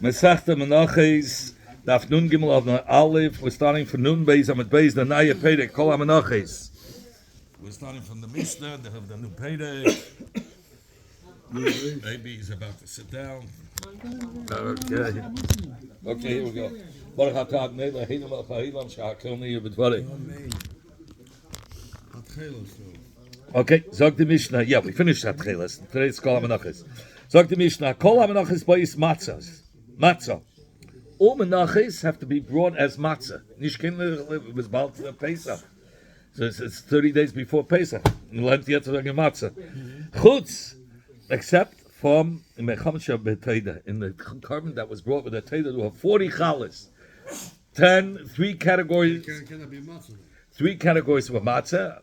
Mesachta Menochos, Daf Nun Gimel of Aleph. We're starting from Nun Beis Amid Beis, the Naya Pedek, Kol HaMenochos. We're starting from the Mishnah, they have the new Pedek. Maybe he's about to sit down. Okay. Okay, here we go. Baruch atah Adonai Eloheinu melech haolam she'hakelni b'dvarei. Okay, Zog the Mishnah. Yeah, we finished that Tcheles. Today's Kol HaMenochos. Zog the Mishnah. Kol HaMenochos Bais Matzahs. Matzah. All Menachos have to be brought as matzah. Nishkin was about Pesach. So it's 30 days before Pesach. Lent yet to matzah. Chutz, except from Mechamisha B'Teida, in the carbon that was brought with the Teida, there were 40 chalas. 3 categories. Can that be matzah? 3 categories were matzah.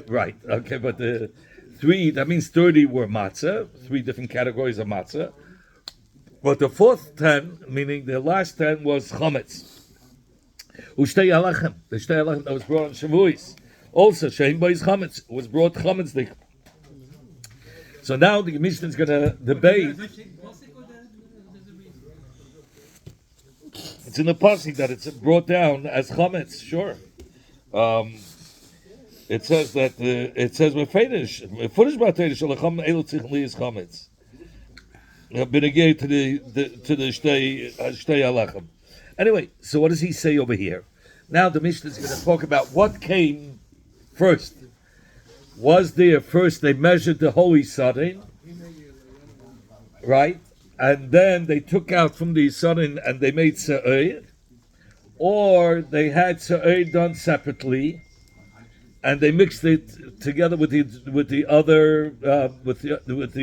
Right, okay, but the 3, that means 30 were matzah, 3 different categories of matzah. But the fourth 10, meaning the last 10, was chametz. Ushtei alachem, the shtei alachem that was brought on Shavuos. Also, shein bois chametz, was brought chametz. So now the Mishnah is going to debate. It's in the pasuk that it's brought down as chametz, sure. It says that it says mefedish b'ateidish alacham elu tzich li is chametz. Benegay to the shtei alachem. Anyway, so what does he say over here? Now the Mishnah is going to talk about what came first. Was there first they measured the holy Yisodin, right? And then they took out from the Yisodin and they made Se'er, or they had Se'er done separately, and they mixed it together with the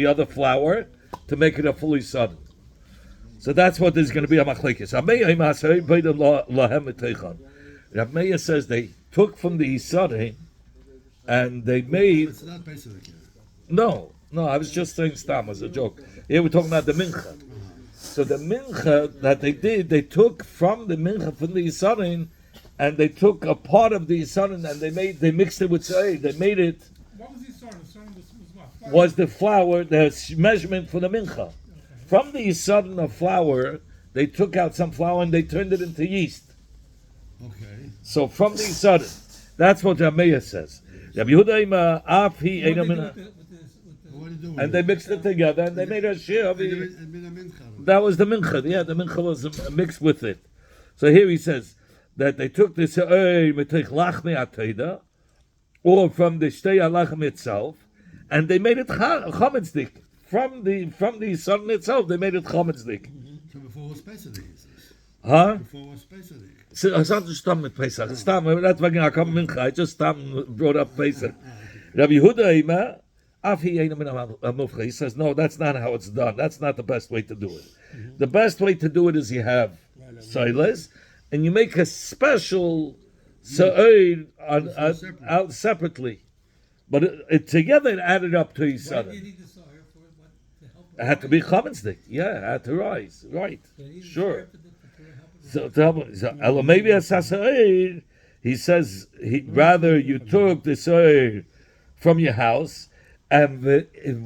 other flour to make it a fully Yisodin. So that's what there's going to be a machlekes. Rav Meir says they took from the Yisodin and they made. It's not basically. No, I was just saying stam as a joke. Here we're talking about the mincha. So the mincha that they did, they took from the mincha from the Yisodin, and they took a part of the Yisodin and they mixed it with Se'er. They made it. What was the Yisodin? Yisodin was what? Was the flour, the measurement for the mincha. Okay. From the Yisodin of flour, they took out some flour and they turned it into yeast. Okay. So from the Yisodin, that's what Rameya says. Rabbi Yehuda af he and they mixed it together and they made a shir of it. That was the mincha. Yeah, the mincha was mixed with it. So here he says that they took the se'er mitich lachmi atayda, or from the shtei alachem itself, and they made it chametzik. From the sun itself, they made it chametzik. So before was Pesach, Huh? Before was Pesach. So I started to stam with Pesach. Stam, that's why I come mincha. I just brought up Pesach. Rabbi Yehuda he says, no, that's not how it's done. That's not the best way to do it. The best way to do it is you have silas, and you make a special se'er out separately. But it together it added up to each other. It had to be chametzik. Yeah, it had to rise. Right. Sure. So maybe as Se'er, he says rather you took the Se'er from your house, and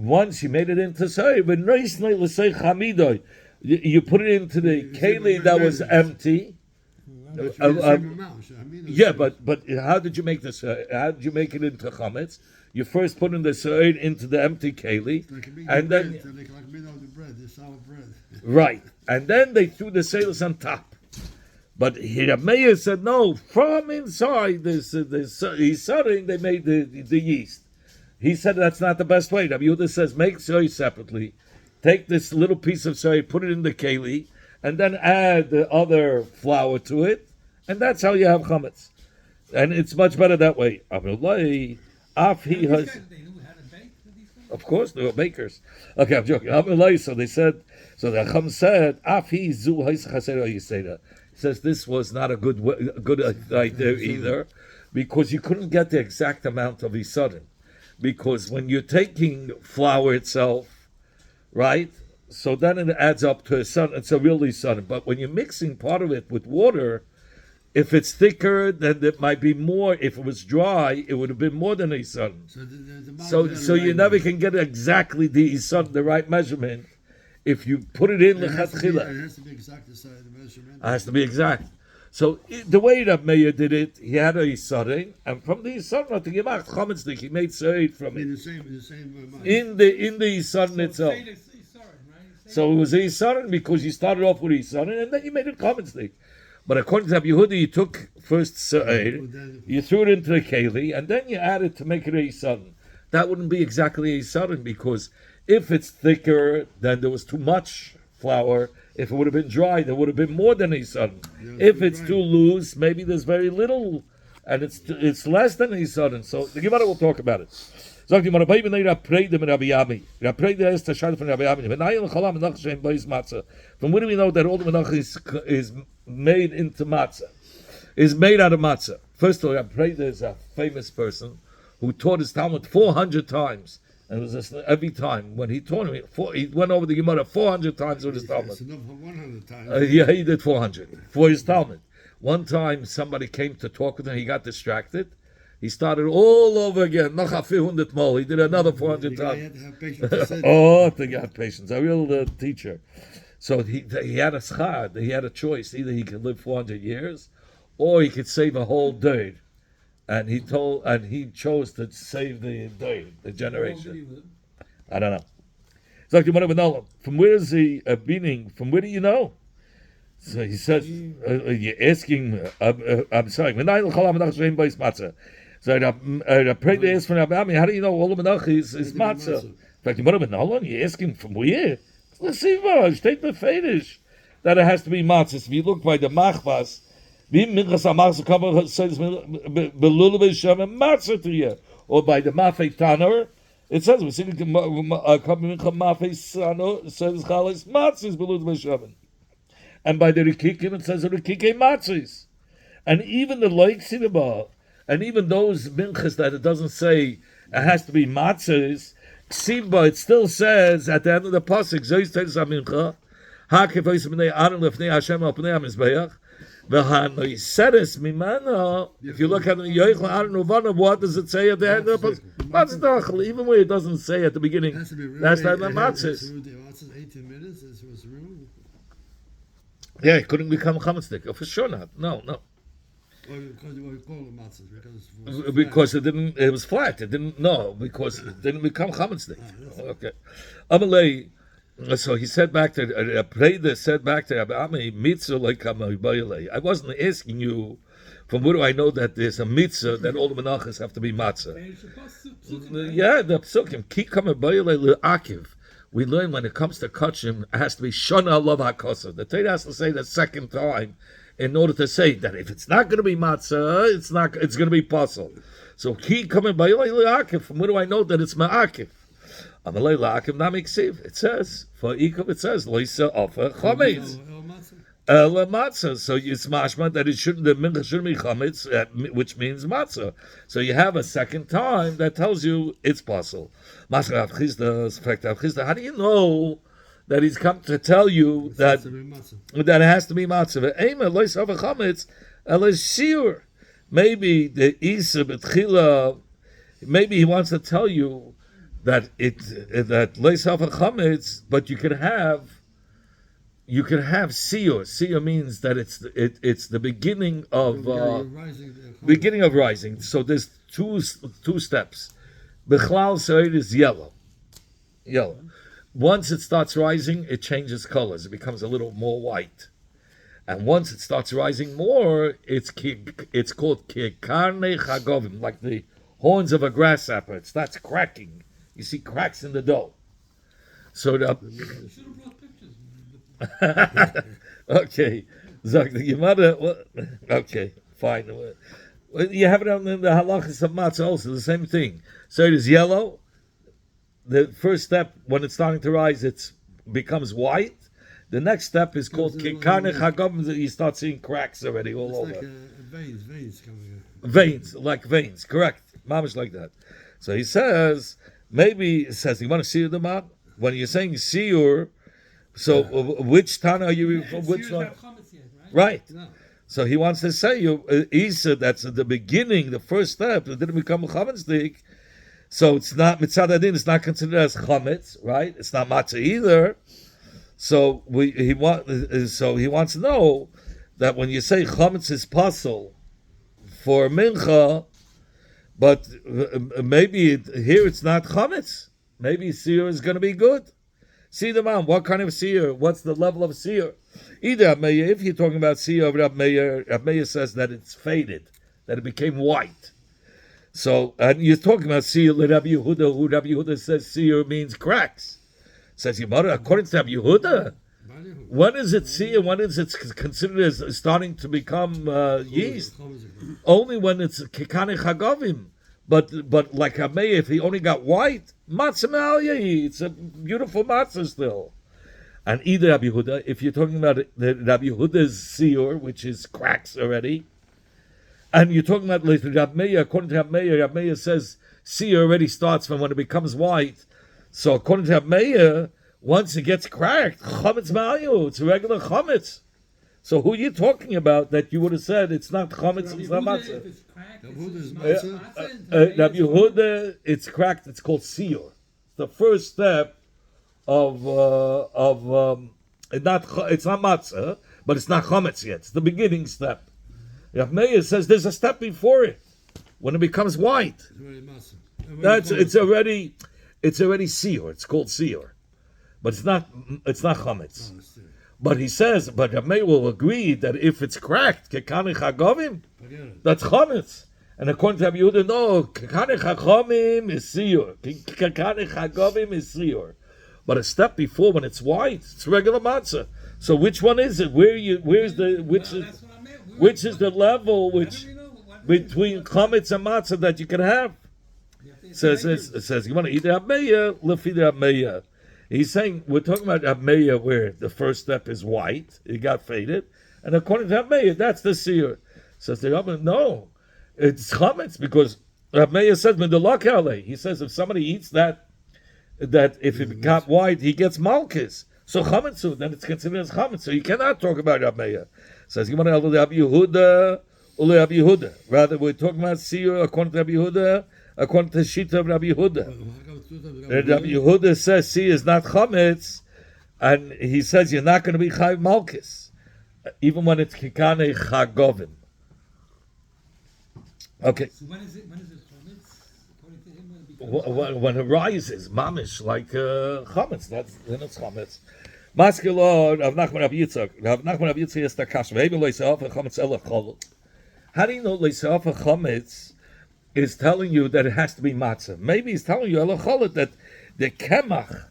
once you made it into Se'er, but you put it into the keli that was empty. Yeah, but how did you make this? How did you make it into chametz? You first put in the se'er into the empty keli, and then right, and then they threw the se'ers on top. But Meir said no. From inside this Yisodin, they made the yeast. He said that's not the best way. Rabbi Yehuda says make se'er separately, take this little piece of se'er, put it in the keli, and then add the other flour to it, and that's how you have chametz. And it's much better that way. Of course, they were bakers. Okay, I'm joking. So they said. So the Chacham said, he says this was not a good idea either, because you couldn't get the exact amount of Yisodin. Because when you're taking flour itself, right, so then it adds up to it's a real Yisodin. But when you're mixing part of it with water, if it's thicker, then it might be more. If it was dry, it would have been more than a Yisodin. So you never can get exactly the Yisodin, the right measurement, if you put it in It has to be- lechatchila, it has to be exact the size, the measurement. it has to be exact. So the way that Meir did it, he had a Yisodin, and from the Yisodin to Gemach Chometzdik, he made Seid from In it. the same mind. In the Yisodin itself. So it was a Yisodin because you started off with Yisodin, and then you made it Chometzdik. But according to Rabbi Yehuda, you took first Seid, you threw it into the Keli, and then you added to make it a Yisodin. That wouldn't be exactly a Yisodin, because if it's thicker, then there was too much flour. If it would have been dry, there would have been more than a Yisodin. If it's too loose, maybe there's very little, and it's less than a Yisodin. So the Gemara will talk about it. Sagt die Gemara, "Beiben neira preide mit Rabbi Yami." Rabbi preide is the shad from Rabbi Yami. V'nayin l'cholam menach shem b'is matzah. From where do we know that all the menach is made into matzah? Is made out of matzah. First of all, Rabbi preide is a famous person who taught his Talmud 400 times. And it was just every time when he taught him, he went over the Gemara 400 times with his Talmud. It's enough for 100 times. Yeah, he did 400 for his Talmud. One time somebody came to talk with him, he got distracted. He started all over again. Noch a 400 more. He did another 400 The guy times. had to have patience to sit. Oh, to get patience. A real teacher. So he had a schad. He had a choice. Either he could live 400 years or he could save a whole day. And he chose to save the day, the generation. I don't know. So from where is he beginning? From where do you know? So he says, you're asking, I'm sorry. So I prayed to ask from Rabbi, how do you know all the menachis is matzah? In fact, you're asking from where? Let's see, steht befetish that it has to be matzah. If you look by the machvas, or by the Mafei Tanner, it says we sing and by the Rikikim it says Rikike Matzis. And even the Loik Sinaba, and even those minchas that it doesn't say it has to be matzahs, Ksiba, it still says at the end of the pasuk, Zois Teres HaMincha, Hakef Ois B'nei Aaron Lefnei Hashem Al Pnei HaMizbeach. If you look at the Yoichel Aaron Uvana, what does it say at the end of the pasuk? Even when it doesn't say at the beginning, that's not the matzahs. 18 minutes. This was real. Yeah, it couldn't become chametzik. For sure not. No. Because you call it matzahs Because it didn't. It was flat. It didn't. No, because it didn't become chametzik. Okay. Amalei. So he said back to Preda said back to Rabbi Ami, mitzvah like I wasn't asking you from where do I know that there's a mitzvah that all the menachas have to be matzah. Yeah, the psukim ki kamaybayale le'akiv. We learn when it comes to kachim, it has to be shana love hakosa. The Torah has to say the second time in order to say that if it's not going to be matzah, it's going to be puzzle. So ki kamaybayale le'akiv. From where do I know that it's ma'akiv? It says for Ikov, it says Loisa offer chametz matzah. So it's mashma that the mincha shouldn't be chametz, which means matzah. So you have a second time that tells you it's possible. How do you know that he's come to tell you that it has to be matzah? Maybe the Isa betchila. Maybe he wants to tell you that that leisaf and chametz, but you can have siyur. Siyur means that it's the beginning of rising. So there's two steps. Bechlal seid is yellow. Once it starts rising, it changes colors. It becomes a little more white, and once it starts rising more, it's called kikarne chagovim, like the horns of a grasshopper. It starts cracking. You see cracks in the dough. So okay, your mother. Okay, fine. You have it on the halachas of matzah also. The same thing. So it is yellow. The first step, when it's starting to rise, it becomes white. The next step is called kikarne chagom. You start seeing cracks already all over. Like veins coming out. Veins. Correct. Mamish like that. So he says. Maybe it says you want to see the man when you're saying siyur. So which Tana are you? Which one? Right. No. So he wants to say you Isa. That's at the beginning, the first step. It didn't become a chametz. So it's not mitzad adin. It's not considered as chametz, right? It's not matzah either. So he wants to know that when you say chametz is pasul for mincha, but maybe here it's not chametz. Maybe seer is going to be good. See the man, what kind of seer? What's the level of seer? Either Meir, if you're talking about seer of Rab Meir says that it's faded, that it became white. So, and you're talking about seer, Rabbi Yehuda, who Rabbi Yehuda says seer means cracks. Says your mother, according to Rabbi Yehuda, when is it seer? When is it considered as starting to become yeast? Only when it's kekane chagovim. But like Hamei, if he only got white, matzah me'aliyah, it's a beautiful matzah still. And either Rabbi Yehuda, if you're talking about the Rabbi Yehuda's seer, which is cracks already, and you're talking about Rabbi Meir, according to Rabbi Meir says seer already starts from when it becomes white. So according to Rabbi Meir, once it gets cracked, chametz me'aliyah, it's a regular chametz. So who are you talking about that you would have said it's not chametz, it's not matzah? Rabbi Yehuda, it's cracked. It's called seer. The first step of it's not matzah, but it's not chametz yet. It's the beginning step. Rabbi Meir says there's a step before it when it becomes white. It's already seer. It's called seer, but it's not chametz. But he says, but Rabbi Meir will agree that if it's cracked, kekane chagovim, that's chametz. And according to Rabbi Yehuda, no, kekane chachamim is seer. Kekane chagovim is seer. But a step before, when it's white, it's regular matzah. So which one is it? Which is the level between chametz and matzah that you can have? It says you want to eat Rabbi Meir, lefi Rabbi Meir. He's saying, we're talking about Rabbi Meir where the first step is white, it got faded, and according to Rabbi Meir, that's the seer. Says the Rabbi, no, it's chametz, because Rabbi Meir says, he says if somebody eats that if it got white, he gets malchus. So chametz, then it's considered as chametz. So you cannot talk about Rabbi Meir. Says, you want to tell Rabbi Yehuda, Rabbi Yehuda. Rather, we're talking about seer according to Rabbi Yehuda, according to the Shita of Rabbi Yehuda. Rabbi Yehuda says, see, is not chametz, and he says you're not going to be chayv malchus, even when it's kikane chagovim. Okay. So when is it chametz? According to him, when it rises, mamish, like chametz, then it's chametz. Maskilor, Rav Nachman Rav Yitzchak. Rav Nachman Rav Yitzchak is the kasha. Maybe loiseaf chametz ela cholot. How do you know loiseaf chametz is telling you that it has to be matzah? Maybe he's telling you that the kemach,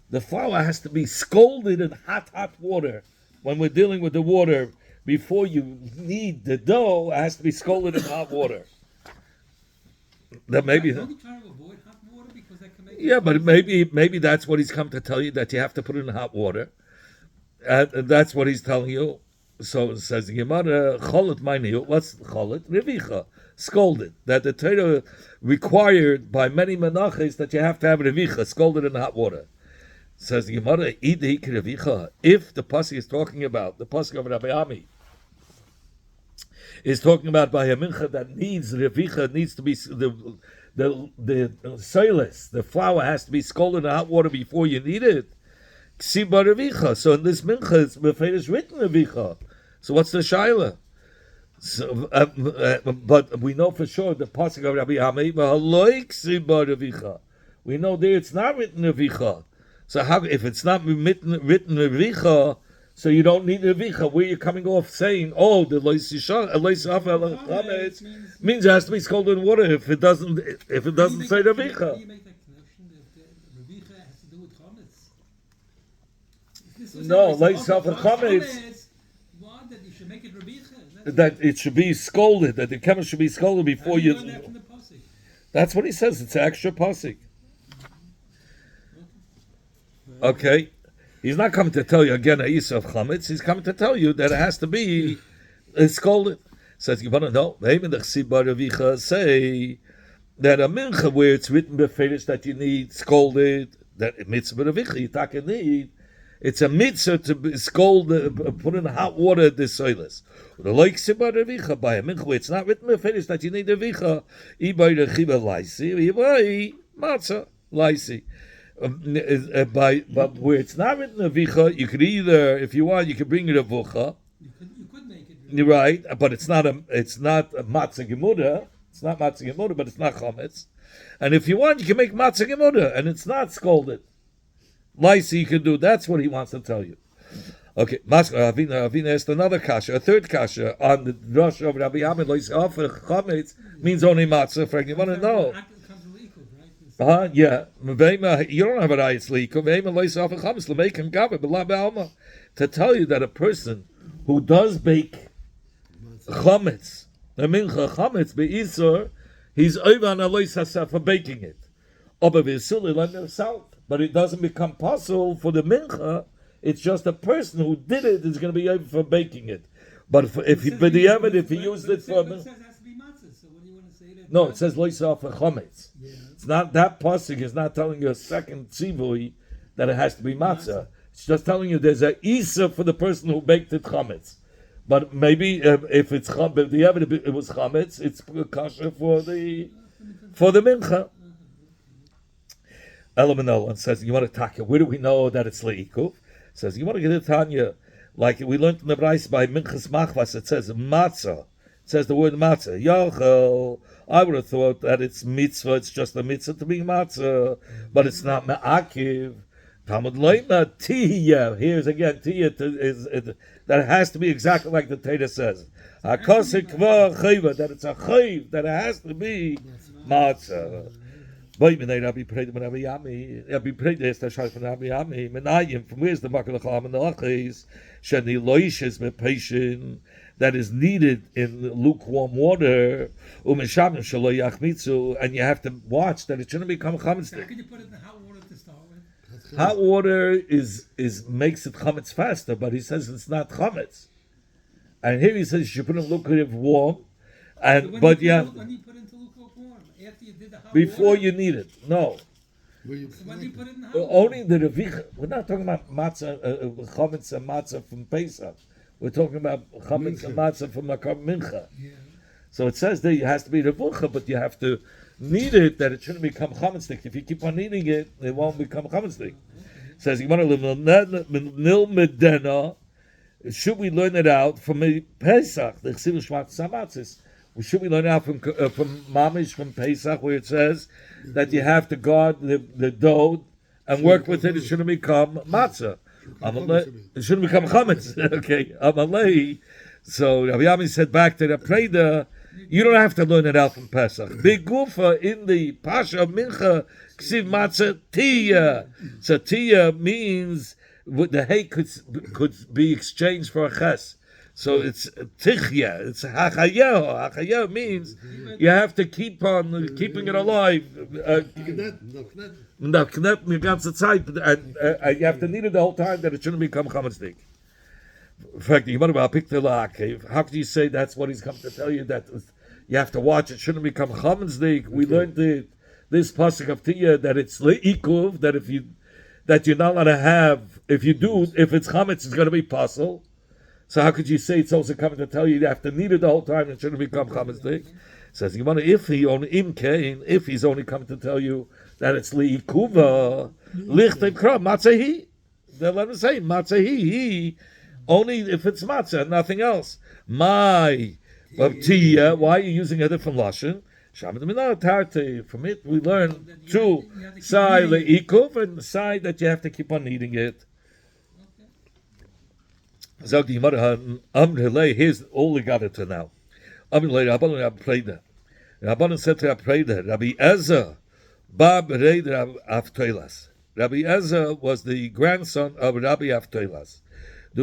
the flour, has to be scalded in hot water. When we're dealing with the water, before you knead the dough, it has to be scalded in hot water. That maybe. Don't you try to avoid hot water because that can make. Yeah, but maybe that's what he's come to tell you, that you have to put it in hot water, and that's what he's telling you. So it says the Gemara, cholet ma'niu. What's cholet? Revicha. Scalded. That the Torah required by many Menochos that you have to have revicha, scalded in hot water. Says the Gemara, idei revicha. If the pasuk is talking about, the pasuk of Rabbi Ami is talking about by a mincha that needs revicha, needs to be the soilus, the flour has to be scalded in hot water before you need it. Ksiba revicha. So in this mincha, it's written revicha. So what's the shaila? So, but we know for sure the pasuk of Rabbi Ami, we know there it's not written revicha. So how, if it's not written revicha, so you don't need revicha? Where you're coming off saying, oh, the loisishah means it has to be scalded in water. If it doesn't say revicha. You make that connection that revicha has to do with chametz. No, loisaf and chametz. That you should make it revicha. That it should be scalded, that the chemist should be scalded before you. That's what he says. It's an extra pasuk. Okay, he's not coming to tell you again a isa of chametz. He's coming to tell you that it has to be scalded. Says you want to know? Maybe the chsiba revicha say that a mincha where it's written beferish that you need scalded, that mitzvah revicha you take need. It's a mitzvah to be scalded, put in hot water the soilus. The like siba revicha by a mincha, it's not written beferish that you need revicha. Ibay rechiba laisi, ibay matzah laisi. But where it's not written avicha, you could either, if you want, you could bring it a vucha. You could make it. You're right, but it's not a matzah gemuda. It's not matzah gemuda, but it's not chametz. And if you want, you can make matzah gemuda, and it's not scalded. Lysi you can do. That's what he wants to tell you. Okay, Avina asked another kasha, a third kasha on the drush of Rabbi Ahmed. Chametz means only matzah. Frank, you want to know? Yeah. You don't have a rayis likum. To tell you that a person who does bake chametz, the mincha chametz be'isur, he's over on alois hasaf for baking it. But it doesn't become possible for the mincha. It's just a person who did it is going to be over for baking it. But if he used it for it says it has to be matzah. So what do you want to say? no, it says loisah for chametz. Yeah. It's not that pasuk is not telling you a second tzivui that it has to be matzah. It's just telling you there's a isa for the person who baked it chametz. But maybe if it's chametz, it was chametz, it's kasha for the mincha. Elamanol says, you want to talk. Where do we know that it's leikuf? Says you want to get it Tanya, like we learned in the Bryce by Minchas Machvas. It says matzah. It says the word matzah. Yochel. I would have thought that it's mitzvah. It's just a mitzvah to be matzah, but it's not me'akiv. Talmud leima tiya. Here's again tiya that it has to be exactly like the Torah says. Hakosik kvar chayva, that it's a chayv, that it has to be matzah. From where's the Makal Menachos? Shani loishes mepeshin that is needed in lukewarm water. And you have to watch that it shouldn't become chametz. How can you put it in hot water to start with? Hot water is makes it chametz faster, but he says it's not chametz. And here he says you should put it in lukewarm warm. And When but you yeah. When you put it into lukewarm, after you did the hot Before water, you need it, no. so when do you put it in the hot Only the revich. We're not talking about matzah, chametz and matzah from Pesach. We're talking about chametz and matzah from Makar Mincha. Yeah. So it says there it has to be revucha, but you have to knead it that it shouldn't become chametz stick. If you keep on kneading it, it won't become chametz stick. It says you want to nil medena. Should we learn it out from Pesach? The Chsiv Shmat Samatzis. Should we learn out from Mamish from Pesach, where it says that you have to guard the dough and work with it? It shouldn't become matzah. It shouldn't become chametz. Okay, Amalei. So Rabbi Yami said back to the Preda, you don't have to learn it out from Pesach. Big Gufa in the Pasha of Mincha Ksiv Matzah Tiya. So Tiya means the hay could be exchanged for a ches. So it's tichya. It's hachayah. Hachayah means you have to keep on keeping it alive. And you have to knead it the whole time that it shouldn't become chametz. In fact, you might have picked the la'akev. How could you say that's what he's come to tell you, that you have to watch it shouldn't become chametz? We learned this pasuk of Tiyah that it's le'ikuv, that you're not allowed to have, if it's chametz, it's going to be pasul. So how could you say it's also coming to tell you have to knead it the whole time and it shouldn't become chametz? Says you want to, if he's only coming to tell you that it's le'ikuva, lichtei kra matzahi. Then let him say matzahi. Only if it's matzah, nothing else. My tiya. Why are you using a different lashon? From it we learn two side le'ikuv and the side that you have to keep on kneading it. Here's all we got it to now. Rabbanan said to Rabbi Rabbi Ezra, Bab Reid Avtoilas. Rabbi Ezra was the grandson of Rabbi Avtoilas. He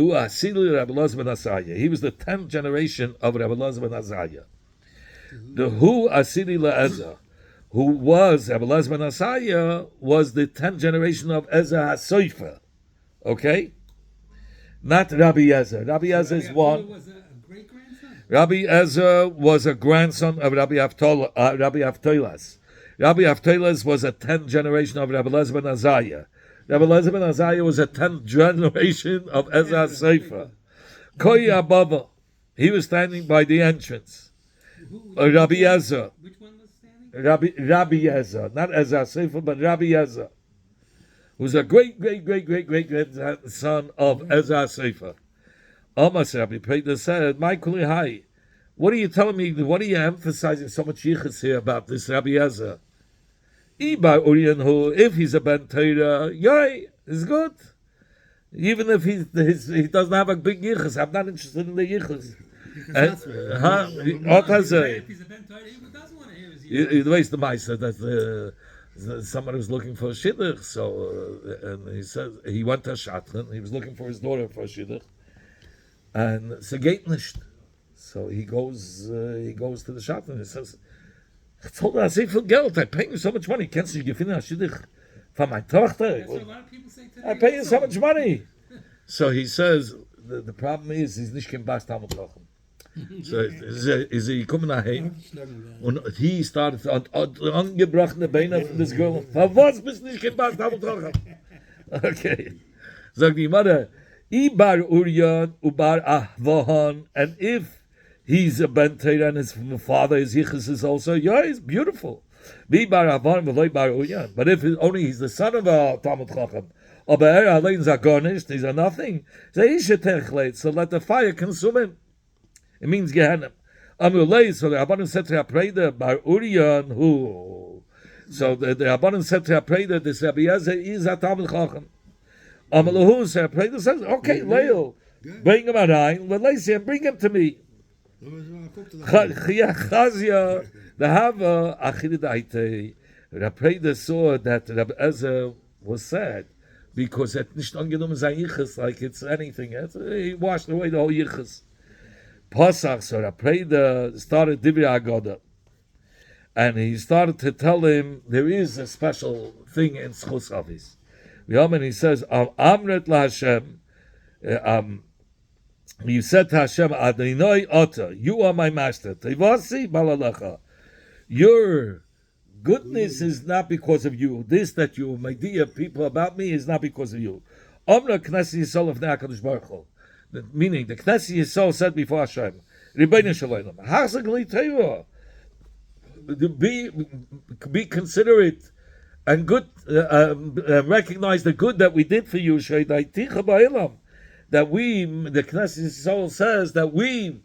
was the 10th generation of Rabbi Elazar ben Azariah. The who Asiri LaEzra, who was Rabbi Elazar ben Azariah, was the 10th generation of Ezra HaSofer. Okay? Not Rabbi Ezra. Rabbi Ezra is one. Was a great-grandson? Rabbi Ezra was a grandson of Rabbi Avtoilas. Rabbi Avtoilas was a 10th generation of Rabbi Elazar ben Azariah. Rabbi Elazar ben Azariah was a 10th generation of Ezra Sefer. Koyi Ababa, he was standing by the entrance. Rabbi Ezra. Which one was standing? Rabbi Ezra, not Ezra Sefer, but Rabbi Ezra. who's a great grandson of Ezra Sefer. Almost Rabbi Peter said, Michael Hai, what are you telling me? What are you emphasizing so much yichus here about this Rabbi Ezra? Ibar Urian, who, if he's a Ben Torah, yay, is good. Even if he doesn't have a big yichus, I'm not interested in the yichus. What has If he's a Ben Torah, he doesn't want to hear his yichus. the way the Meister that somebody was looking for a shidduch, so and he says he went to a shadchan. He was looking for his daughter for a shidduch, and it's a gate nicht. So he goes to the shadchan. He says, "I told her I say for Geld. I pay you so much money. Can't you give me a shidduch for my tochter? That's what a lot of people say today. I pay you so also. much money." So he says the problem is he's nicht kein Bas Talmud Chacham. So is he coming daheim? Und he started angebrochene Beine von this girl. For was bist nicht kein Bas Talmud Chacham? Okay. Sagt die Mother, Ibar Urian Ubar Ahvahan, and if he's a Ben Torah and his father, his yichus is also, yeah, he's beautiful. Ibar Ahvahan v'lo Ibar Urian. But if only he's the son of a Talmud Chacham, aber allein ist garnished, he's a nothing. So he should techlate, so let the fire consume him. It means Gehenna. Amulei, so the Rabbanim said to Hapreda, Bar Urian, who? So the Rabbanim said to Hapreda, this Rabbi Yezer is a Talmud Chacham. Amalahu, so Hapreda says, okay, Leo, bring him around, and bring him to me. Chazia, the Hava, Achid Aite, Hapreda saw that Rabbi Yezer was sad, because it nicht angenommen sein Yichus, like it's anything. He washed away the whole Yichus. Pasach, so Rapreda started Divrei Agoda, and he started to tell him there is a special thing in Schus Avis. And he says, Amret la Hashem, you said to Hashem, Adonai Ota, you are my master. Tevasi balalacha. Your goodness is not because of you. This that you, my dear people, about me is not because of you. Omra Knesset Yisrael of HaKadosh Baruch Hu. Meaning the Knesset Yisrael said before Hashem, Rebbeinu Shalom, Hasagli Teva, be considerate and good, recognize the good that we did for you, that we, the Knesset Yisrael says that we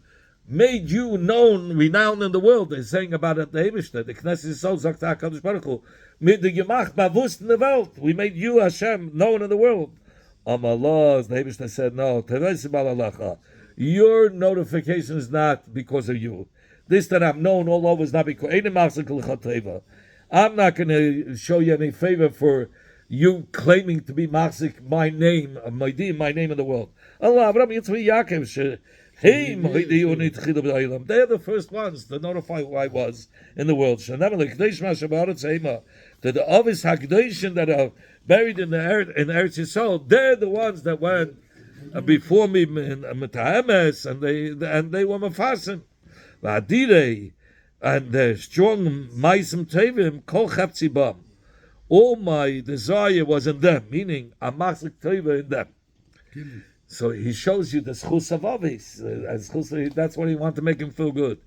made you known, renowned in the world. They're saying about it, the Eibishter, the Knesset Yisrael sagt HaKadosh Baruch Hu, mit der Gemacht bewusst in der Welt, we made you, Hashem, known in the world. Amalah, the Eibishter said, no, your notification is not because of you. This that I'm known all over is not because I'm not going to show you any favor for you claiming to be Machzik, my name in the world. Allah, they're the first ones to notify who I was in the world. That the Avis Hakdoshin that are buried in the earth in Eretz Yisrael, they're the ones that went before me in Metahemes, and they were Mefasim. V'adirei, and the strong Maisim Tevim Kol Chaptzibam. All my desire was in them, meaning a Masik Teva in them. So he shows you the schus of Avis. That's what he wanted to make him feel good.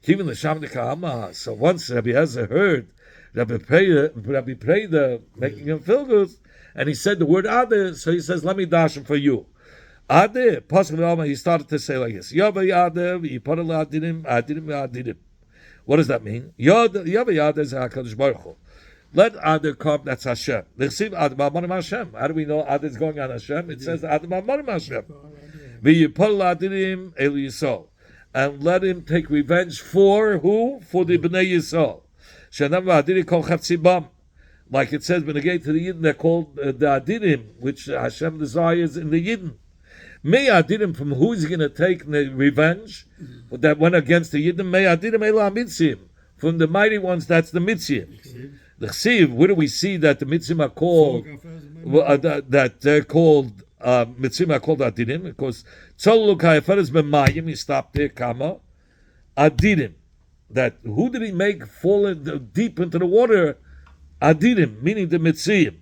Even the Shamdika Amma. So once Rabbi Ezra heard Rabbi Preda making him feel good, and he said the word Ade, so he says, let me dash him for you. Ade, possibly he started to say like this. What does that mean? Yad is HaKadosh Baruch Hu. Let Ade come, that's Hashem. Hashem. How do we know Ade is going on Hashem? It says Ade Hashem. And let him take revenge for who? For the Bnei Yisrael. Like it says, when they get to the Yidden, they're called the Adirim, which Hashem desires in the Yidden. May Adirim, from who is he going to take the revenge that went against the Yidden? May Adirim Ela Mitzim. From the mighty ones, that's the Mitzim. The Chsiv, where do we see that the Mitzim are called, that they're called, Mitzim are called Adirim? Because Tzol Lukai Feres B'mayim, he stopped there, Kama, Adirim. That who did he make fall deep into the water? Adirim, meaning the Mitzim.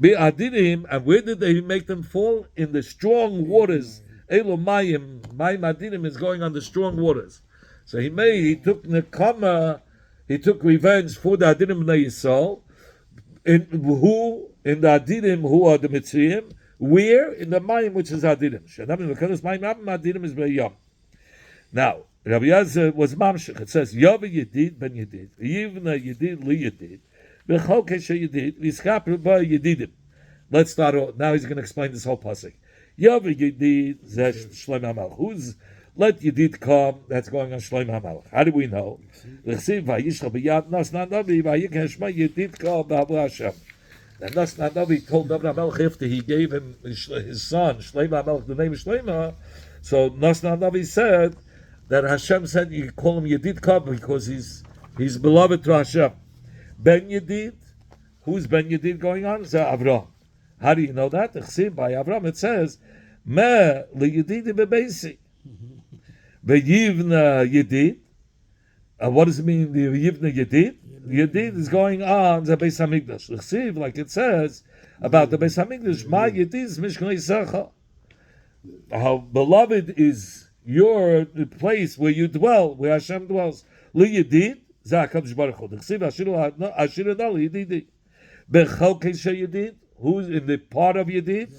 Be Adirim, and where did they make them fall? In the strong waters. Elo Mayim, Mayim Adirim is going on the strong waters. So he took Nekama, he took revenge for the Adirim Bnei Yisrael, in the Adidim who are the Mitzrayim, where in the Mayim which is Adidim. Shenamim v'kados Mayim Adidim is B'yam. Now, Rabbi Yazir was Mamshech. It says, Yava Yedid ben Yedid, Yivna Yedid li Yedid, B'chol Keshe Yedid, V'yiskapru ba Yedidim. Let's start off. Now he's going to explain this whole pasuk. Yava Yedid Zesh Shloim HaMelech. Who's let Yedid come? That's going on Shloim HaMelech. How do we know? L'chsiv v'yishcha b'yad Nas Nadavi v'yikeh Shema Yedid Kol b'Avu Hashem. And Nas Nadavi told David HaMelech after he gave him his son Shloim HaMelech the name of Shloim. So Nas Nadavi said that Hashem said you call him Yedid Kol because he's beloved to Hashem. Ben Yedid, who's Ben Yedid going on? It's Avraham. How do you know that? By Avraham it says, Me liyedidi bebeisi. V'yivna yedid. What does it mean, the Yivna yedid? Yedid is going on the Beis HaMikdash. L'chsiv, like it says about the Beis HaMikdash, Ma yedid is Mishkan Yisacha. How beloved is your place where you dwell, where Hashem dwells. Liyedid, Zeh HaKadosh Baruch Hu. L'chsiv, Ashiru Adal Yedidi. B'chol Keshe Yedid. Who's in the part of Yedid?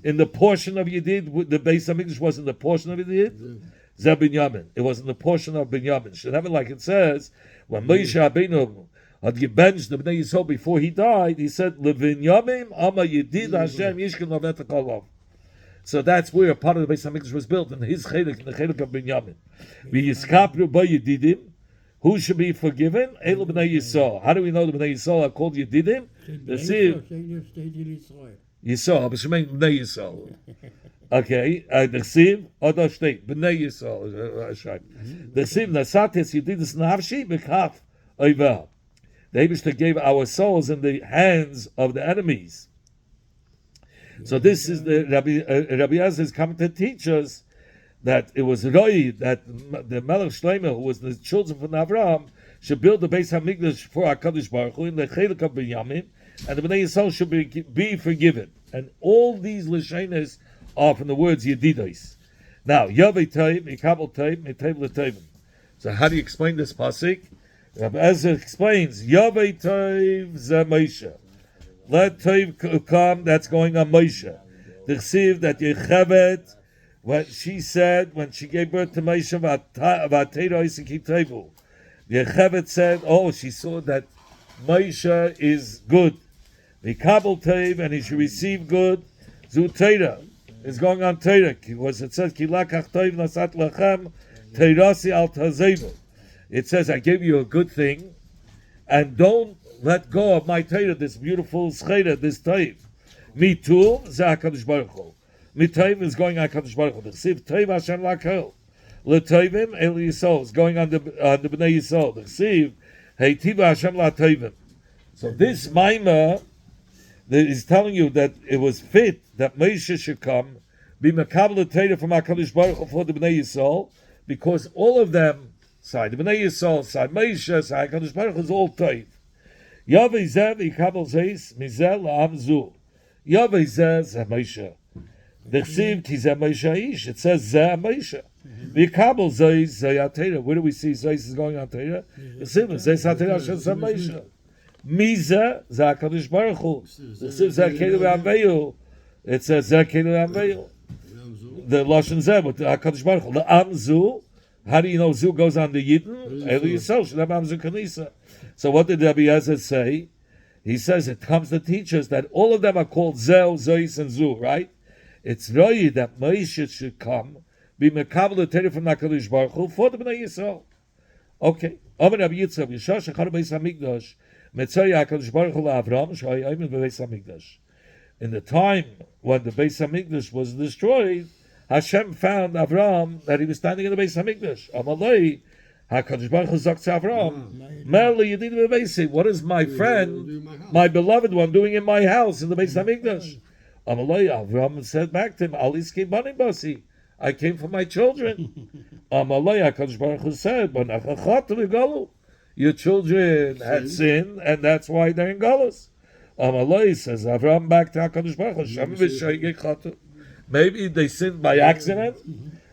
In the portion of Yedid, the Beis HaMikdash was in the portion of Yedid. Zeh Binyamin. It was in the portion of Binyamin. Should have it like it says when Moshe Rabbeinu had gebenched the Bnei Yisrael before he died. He said, "LeBinyamin Ama Yedid Hashem Yishkin Lavet Kolav." So that's where a part of the Beis HaMikdash was built in his chelik, in the chelik of Binyamin. V'yiskapru ba Yedidim. Who should be forgiven? Elu Bnei Yisrael. How do we know the Bnei Yisrael are called Yedidim? Yisrael, but Shemein Bnei Yisrael. Okay, the Siv, other state, Bnei Yisrael. The Siv, Nasatis Yedidus Nafshi, Bekaf Oiva. The Eibishter gave our souls in the hands of the enemies. So this is the Rabbi Yazir is coming to teach us that it was Roi that the Melech Shlomo, who was the children from Avraham, should build the Beis HaMikdash for HaKadosh Baruch Hu in the Chelik of Binyamin, and the Bnei Yisrael should be forgiven. And all these Lashonos are from the words Yedidos. Now, Yavei Toiv, Ikabel Toiv, Metev L'Tovim. So how do you explain this pasuk? Rabbi Ezra explains, Yavei Toiv Zeh Moshe. Let Toiv come, that's going on Moshe. The Chsiv that Yechevet, what she said when she gave birth to Moshe, Vatera Isiki Toivu. Yechevet said, she saw that Moshe is good. Mikabel Toiv, and he should receive good. Zu Teira is going on Teira. Because it says, Ki lakach Toiv nasat lachem, Teirasi al tazevu. It says, I gave you a good thing, and don't let go of my Teira, this beautiful scheda, this Toiv. Me too, Zeh HaKadosh Baruch Hu. Mitayim is going on HaKadosh Baruch Hu. The Chsiv Toiv Hashem Lakel. L'Toivim El Yisrael is going on the Bnei Yisrael. The Chsiv Heitiv Hashem LaToivim. So this Maimah is telling you that it was fit that Moshe should come, be Mekabel Torah from HaKadosh Baruch Hu for the Bnei Yisrael, because all of them, side the Bnei Yisrael, side Moshe, side HaKadosh Baruch Hu is all Toiv. Yavei Zev Ikabel Zeis Mizel La'am Zu. Yavei Zev Moshe. The Chsiv Ki Zeh Moshe Ish. It says Zeh Moshe. The Kabel Zeis Zayatera. Where do we see Zeis is going on Torah? The Chsiv Zeis Hatera Shel Zeh Moshe. Miza Zeh HaKadosh Baruch Hu. The Chsiv Zeh Kelu Amveyu. It says Zeh Kelu Amveyu. The Lashon Zeh with the HaKadosh Baruch Hu. The Am Zu. How do you know Zu goes on the Yidden? Elu Yisrael should have Am Zu Kanisa. So what did Rabbi Yazir say? He says it comes to teach us that all of them are called Zeh, Zeis, and Zu, right? It's Roi that Moshe should come, be Mekabel the Torah from HaKadosh Baruch Hu for the Bnei Yisrael. Okay. Omer Rabbi Yitzchak, Yishash Echad Beis HaMikdash, Metzoi HaKadosh Baruch Hu LaAvram, Shoy Oymen Beis HaMikdash. In the time when the Beis HaMikdash was destroyed, Hashem found Avram that he was standing in the Beis HaMikdash. Amalei, HaKadosh Baruch Hu Zok to Avram, Meli Yedid Bebeisi, what is my friend, my beloved one, doing in my house in the Beis HaMikdash? Amalei, Avram said back to him, Aliski Bani Basi, I came for my children. Amalei, HaKadosh Baruch Hu said, your children had sinned, and that's why they're in Galus. Amalei says, Avram back to HaKadosh Baruch Hu, maybe they sinned by accident.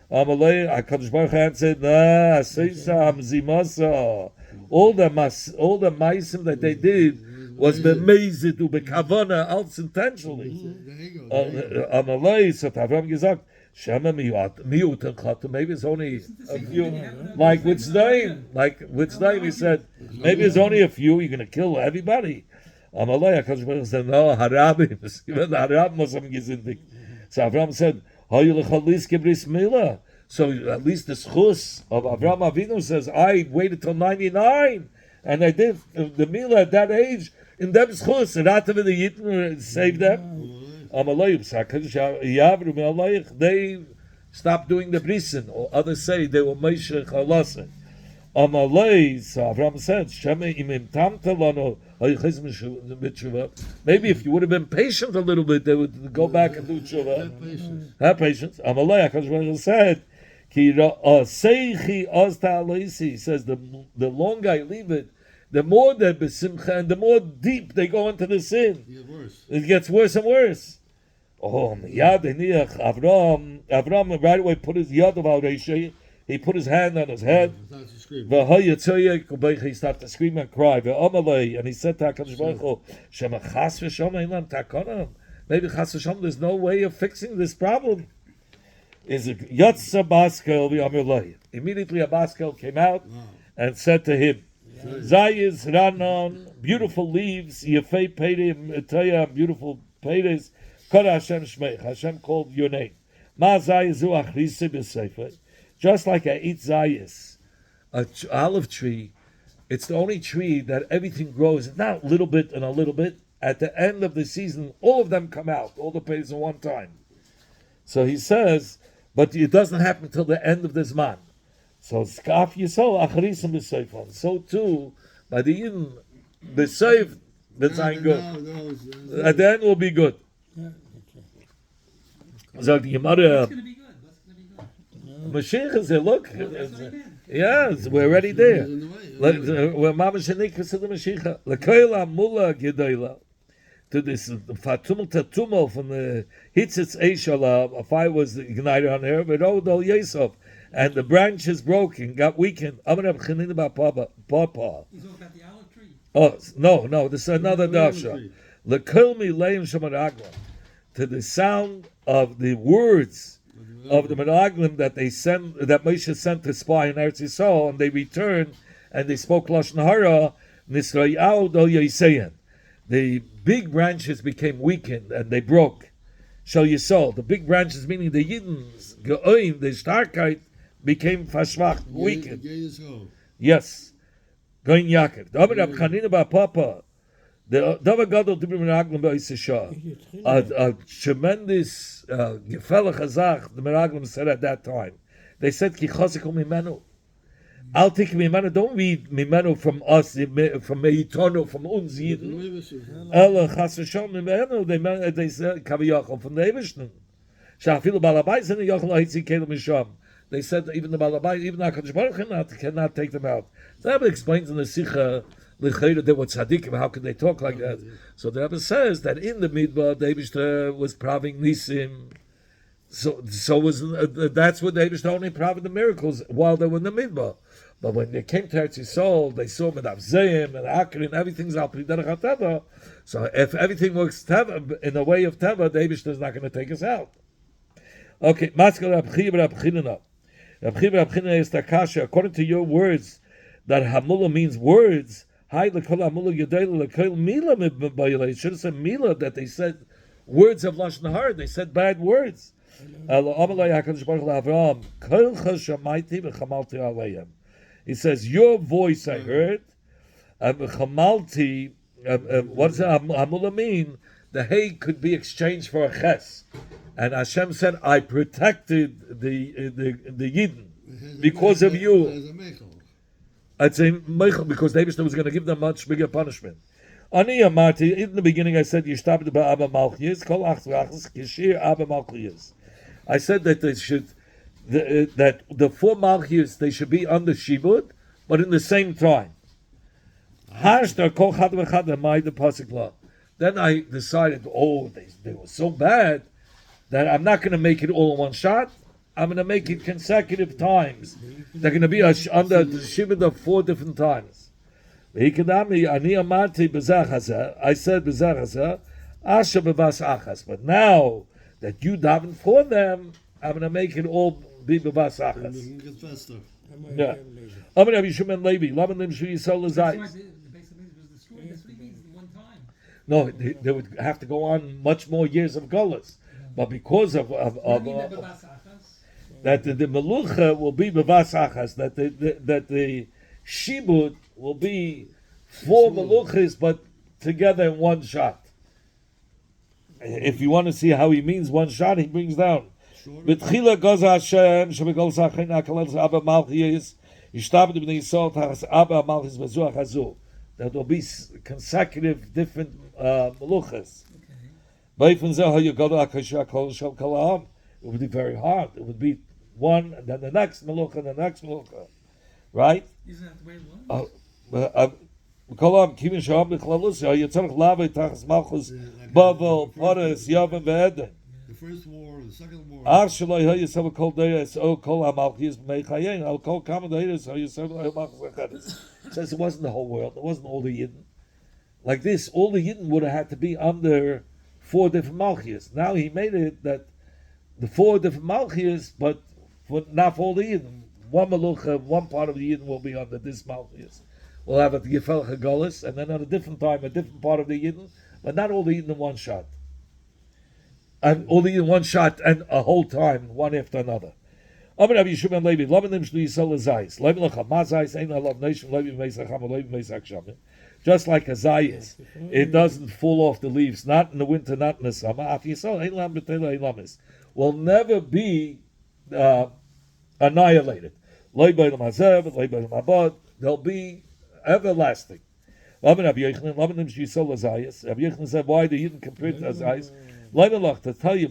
Amalei, HaKadosh Baruch Hu answered, Nah, Seisa Hamzimasa. All the maisim that they did was bemezid u bekavana, als intentionally. There you go. Amalei, so Avram gesagt, Shema miut and chatu. Maybe it's only a few. Like with Zdaim, he said, maybe it's only a few. You're going to kill everybody. Amalei, HaKadosh Baruch Hu said, no, harabim. Even the harab must have gesindig. So Avram said, Hayu lechalis gebris milah. So at least the schus of Avram Avinu says, I waited till 99, and I did the milah at that age. In them schus, and after the Yitn saved them. They stopped doing the brisin, or others say they were Moshe Chalasin. Amalei, so Avram said, maybe if you would have been patient a little bit, they would go back and do tshuva. Have patience. Amalei, HaKadosh said, he says, the longer I leave it, the more they besimcha and the more deep they go into the sin. It gets worse and worse. Oh, Avram right away put his yad of al-Reishi. He put his hand on his head. He started to scream and cry. And he said to HaKadosh Baruch Hu, maybe chas v'shom, there's no way of fixing this problem. Is it Yatsa Baskel v'Amirlai? Immediately a Baskel came out and said to him, Zayis Ranon, beautiful leaves, Yefei Peirim, Etaya, beautiful Peiris, Kol Hashem Shmeich, Hashem called your name. Ma Zayis Hu Achrisi B'Sefer, just like I eat Zayis, an olive tree, it's the only tree that everything grows, not a little bit and a little bit. At the end of the season, all of them come out, all the Peiris at one time. So he says, but it doesn't happen until the end of this month. So skaf yisol acharisim b'seifon. So too, by the Yidden, b'seif, b'tzayin good. At the end will be good. So the Gemara, What's going to be good? What's going to be good? Mashiach is there. Look, That's what he meant. yes, we're already there. We're mamash enikas to the Mashiach. Lekoila mula gedayla. To this fatumul tatumul from the hitzitz eishala, a fire was ignited on her, but Odol Yesov, and the branches broke and got weakened. Amarab Chanina Papa. He's all about the olive tree. Oh no, this is another dasha. Lekulmi leim shamaraglim, to the sound of the words of the Menaglim that Moshe sent to spy in Eretz Yisrael, and they returned and they spoke lashon hara. Nisrayau Dol Yiseyan. The big branches became weakened and they broke. Shall you saw the big branches, meaning the Yidden's geoim, the starkheit, became fashvach, weakened. Yes, going yakir. The Davar Gadol to be Meraglim B'Yisishah. A tremendous gefellach hazach. The Meraglim said at that time. They said Ki Chazikum Mimenu. I'll take Mimenu. Don't read Mimenu from us, from Meitono, from uns Yidden. Ela Chas v'Shom Mimenu. They said Kaviyachol from the Eivishten. Shafilu Balabais and the Yachol Ha'itzi Kelim Misham. They said that even the Balabais, even the HaKadosh Baruch Hu cannot take them out. So that explains in the Sikha. They were tzaddikim. How could they talk like that? So the Rebbe says that in the midbar, the Eibishter was praving nisim. So was that's what the Eibishter only praved the miracles while they were in the midbar. But when they came to Eretz Yisrael, they saw Medav Zeim and Akrin, everything's al pi derech HaTeva. So if everything works teva, in the way of teva, the Eibishter is not going to take us out. Okay, Maskal Rab Chiya Rab Chinana. Rab Chiya Rab Chinana is Takasha. According to your words, that Hamula means words. It should have said Mila, that they said words of Lashon Hara. They said bad words. He says, your voice I heard. What does Hamula mean? The hay could be exchanged for a ches. And Hashem said, I protected the Yidden because of you. I'd say Meichel, because the Eibishter was going to give them much bigger punishment. Ani Amarti, in the beginning I said Yishtabed ba'Abba Malchiyas, Kol Achzrachas Kishir Abba Malchiyas. I said that they should, that the 4 Malchiyas they should be under Shibud, but in the same time. Hashtar Kol Chad V'Chad Amai the Pasuk La. Then I decided, they were so bad that I'm not going to make it all in one shot. I'm going to make it consecutive times. They're going to be under the Shibud of 4 different times. V'hikadami ani amarti b'zeh hazeh. I said b'zeh hazeh, asher b'vas achas. But now that you daven for them, I'm going to make it all be b'vas And achas. it gets faster. Yeah. Amar Rabbi Shimon Levi, Laman Lim Shu Yisrael That's why L'zayis. the base of Mitzvah was destroyed. That's what he means in one time. No, they would have to go on much more years of gullus. But because of What do you mean by Bavas Achas? that the melucha will be b'vas achas, that the shibud will be 4 meluchas, but together in one shot. If you want to see how he means one shot, he brings down. B'tchila goza Hashem shebegol zachin akalel Abba Malchis yishtabed b'nei Yisrael tachas Abba Malchis bezuach hazu. That will be consecutive different meluchas. It would be very hard. It would be one, and then the next melucha, and the next melucha, right? You just have to wait one. The first war, the second war. It says it wasn't the whole world. It wasn't all the Yidden. Like this, all the Yidden would have had to be under 4 different Malchias. Now he made it that the 4 different Malchias, but not for all the Yidden. One Malucha, one part of the Yidden will be under this Malchias. We'll have a Gifel Chagolis, and then at a different time, a different part of the Yidden, but not all the Yidden in one shot. And all the Yidden in one shot, and a whole time, one after another. Just like a zayis, it doesn't fall off the leaves, not in the winter, not in the summer. Will never be annihilated. They'll be everlasting. Rabbi Yochanan said, why the Yidden compared to zayis? To tell you,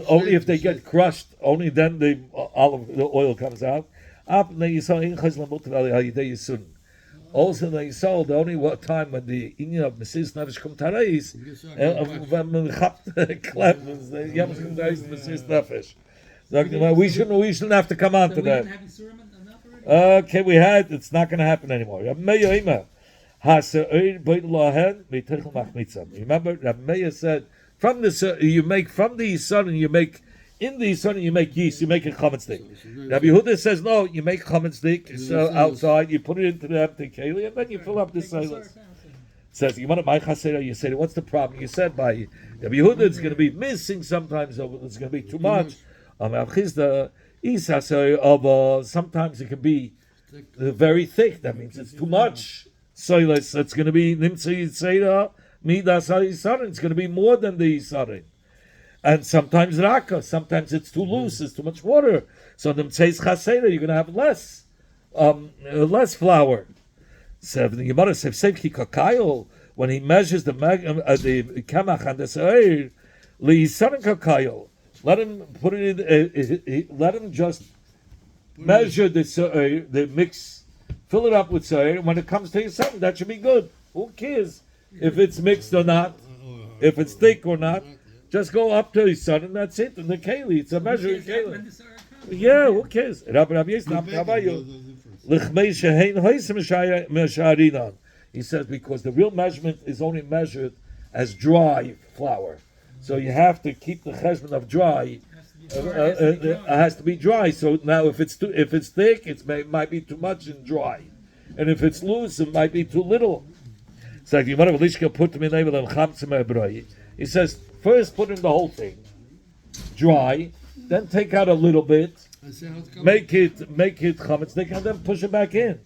only if they get crushed, only then the oil comes out. Also, they sold the only time when the Inyan of Mesiris Nefesh come tareis, when the Klep, the Yom Mesiris Nefesh. We shouldn't have to come on to that. Okay, we had. It's not going to happen anymore. Remember, Rabbi Meir said, from the sun you make in the sun you make yeast, you make a chametz stick. Rabbi Yehuda says no, you make chametz stick outside, you put it into the empty keli, and then you fill up the silos. Says you want my chasera, you say what's the problem? You said by Rabbi Yehuda it's going to be missing sometimes, it's going to be too much. Sometimes it can be very thick. That means it's too much. So it's going to be nimtza yitzera midas hayisarin. It's going to be more than the yisarin. And sometimes raka. Sometimes it's too loose. It's too much water. So nimtzeis chasera, you're going to have less flour. So the Gemara says sevki kakayol, when he measures the kamach and the seir liyisarin kakayol. Let him put it in. Let him just measure the mix, fill it up with seir. When it comes to something, that should be good. Who cares if it's mixed or not, if it's thick or not? Just go up to his son, and that's it. And the keli, it's a measuring keli. Yeah, who cares? He says because the real measurement is only measured as dry flour. So you have to keep the cheshbon of dry. It has to be dry. So now, if it's thick, it might be too much and dry, and if it's loose, it might be too little. It's like he says, first put in the whole thing, dry, then take out a little bit, make it chametz, and then push it back in.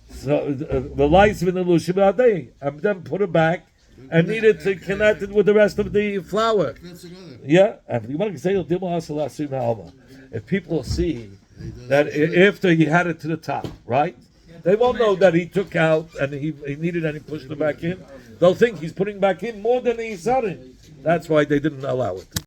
So the lights in the lushim and then put it back. And need it to connect it with the rest of the flour. Yeah, and if people see that after he had it to the top, right? They won't know that he took out and he needed and he pushed it back in. They'll think he's putting back in more than he's selling. That's why they didn't allow it.